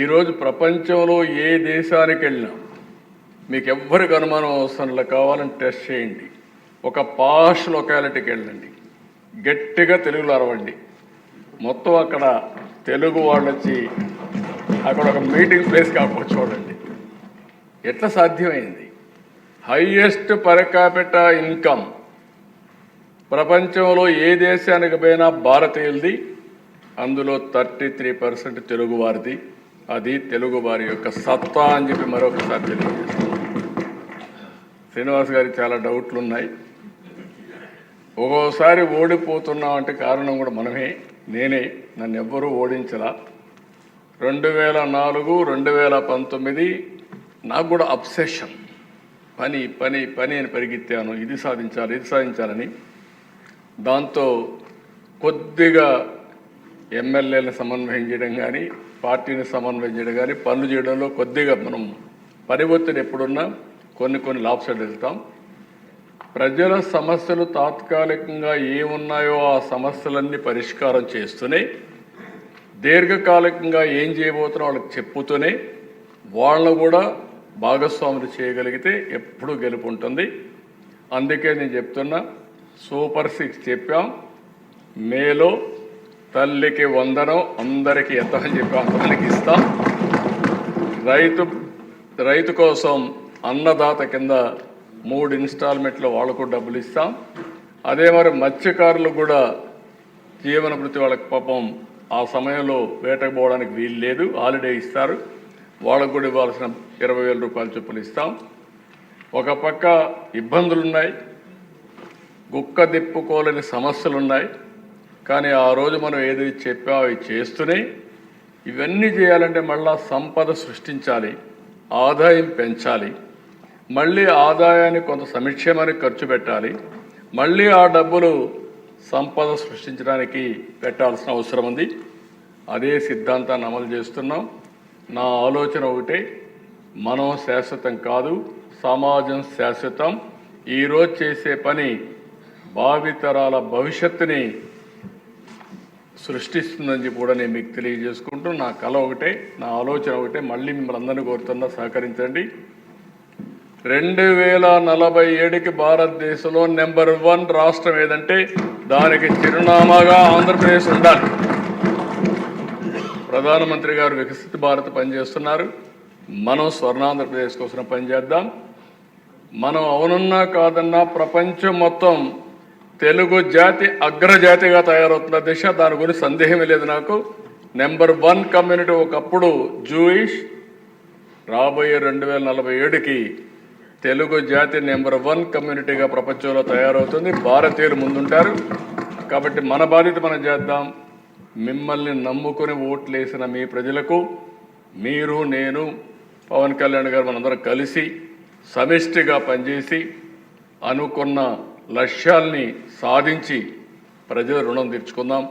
ఈరోజు ప్రపంచంలో ఏ దేశానికి వెళ్ళినా మీకు ఎవ్వరికి అనుమానం అవసరం కావాలని టెస్ట్ చేయండి. ఒక పాష్ లొకాలిటీకి వెళ్ళండి, గట్టిగా తెలుగులో అరవండి, మొత్తం అక్కడ తెలుగు వాళ్ళు వచ్చి అక్కడ ఒక మీటింగ్ ప్లేస్ కాకపోతే చూడండి ఎట్లా సాధ్యమైంది. హైయెస్ట్ పర్ క్యాపిటా ఇన్కమ్ ప్రపంచంలో ఏ దేశానికి పోయినా భారతీయులది, అందులో 33% తెలుగు వారిది. అది తెలుగు వారి యొక్క సత్తా అని చెప్పి మరొకసారి తెలియజేస్తాను. శ్రీనివాస్ గారికి చాలా డౌట్లు ఉన్నాయి. ఒక్కోసారి ఓడిపోతున్నాం అంటే కారణం కూడా మనమే, నేనే. నన్ను ఎవ్వరూ ఓడించలా. 2004, 2019 నాకు కూడా అబ్సెషన్, పని పని పని అని పరిగెత్తాను. ఇది సాధించాలి, ఇది సాధించాలని. దాంతో కొద్దిగా ఎమ్మెల్యేలను సమన్వయం చేయడం కానీ, పార్టీని సమన్వయం చేయడం కానీ, పనులు చేయడంలో కొద్దిగా మనం పని ఒత్తిడి ఎప్పుడున్నా కొన్ని లాభసాలు వెళ్తాం. ప్రజల సమస్యలు తాత్కాలికంగా ఏమున్నాయో ఆ సమస్యలన్నీ పరిష్కారం చేస్తూనే, దీర్ఘకాలికంగా ఏం చేయబోతున్నా వాళ్ళకి చెప్పుతూనే వాళ్ళను కూడా భాగస్వాములు చేయగలిగితే ఎప్పుడూ గెలుపు ఉంటుంది. అందుకే నేను చెప్తున్నా, సూపర్ 6 చెప్పాం. మేలో తల్లికి వందనం, అందరికీ ఎంత అని చెప్పి అంతమందికి ఇస్తాం. రైతు కోసం అన్నదాత కింద 3 ఇన్స్టాల్మెంట్లో వాళ్ళకు డబ్బులు ఇస్తాం. అదే మరి మత్స్యకారులు కూడా జీవన వృత్తి, వాళ్ళకి పాపం ఆ సమయంలో వేటకు పోవడానికి వీలు లేదు, హాలిడే ఇస్తారు, వాళ్ళకు కూడా ఇవ్వాల్సిన 20,000 రూపాయల చొప్పులు ఇస్తాం. ఒక పక్క ఇబ్బందులున్నాయి, గుక్క దిప్పుకోలేని సమస్యలున్నాయి. కానీ ఆ రోజు మనం ఏదైతే చెప్పామో అవి చేస్తూనే ఇవన్నీ చేయాలంటే మళ్ళా సంపద సృష్టించాలి, ఆదాయం పెంచాలి, మళ్ళీ ఆదాయాన్ని కొంత సంక్షేమానికి ఖర్చు పెట్టాలి, మళ్ళీ ఆ డబ్బులు సంపద సృష్టించడానికి పెట్టాల్సిన అవసరం ఉంది. అదే సిద్ధాంతాన్ని అమలు చేస్తున్నాం. నా ఆలోచన ఒకటే, మనం శాశ్వతం కాదు, సమాజం శాశ్వతం. ఈరోజు చేసే పని భావితరాల భవిష్యత్తుని సృష్టిస్తుందని చెప్పి కూడా నేను మీకు తెలియజేసుకుంటూ, నా కళ ఒకటే, నా ఆలోచన ఒకటే, మళ్ళీ మిమ్మల్ని అందరినీ కోరుతున్నా, సహకరించండి. 2047కి భారతదేశంలో నెంబర్ 1 రాష్ట్రం ఏదంటే దానికి చిరునామాగా ఆంధ్రప్రదేశ్ ఉండాలి. ప్రధానమంత్రి గారు వికసిత భారత్ పనిచేస్తున్నారు. మనం స్వర్ణాంధ్రప్రదేశ్ కోసం పనిచేద్దాం. మనం అవునన్నా కాదన్నా ప్రపంచం మొత్తం తెలుగు జాతి అగ్రజాతిగా తయారవుతున్న దిశ, దాని గురించి సందేహమే లేదు నాకు. నెంబర్ 1 కమ్యూనిటీ ఒకప్పుడు జూయిష్, రాబోయే 2047కి తెలుగు జాతి నెంబర్ 1 కమ్యూనిటీగా ప్రపంచంలో తయారవుతుంది. భారతీయులు ముందుంటారు. కాబట్టి మన బాధ్యత మనం చేద్దాం. మిమ్మల్ని నమ్ముకుని ఓట్లేసిన మీ ప్రజలకు, మీరు, నేను, పవన్ కళ్యాణ్ గారు మనందరం కలిసి సమిష్టిగా పనిచేసి అనుకున్న లక్ష్యాల్ని సాధించి ప్రజల రుణం తీర్చుకుందాం.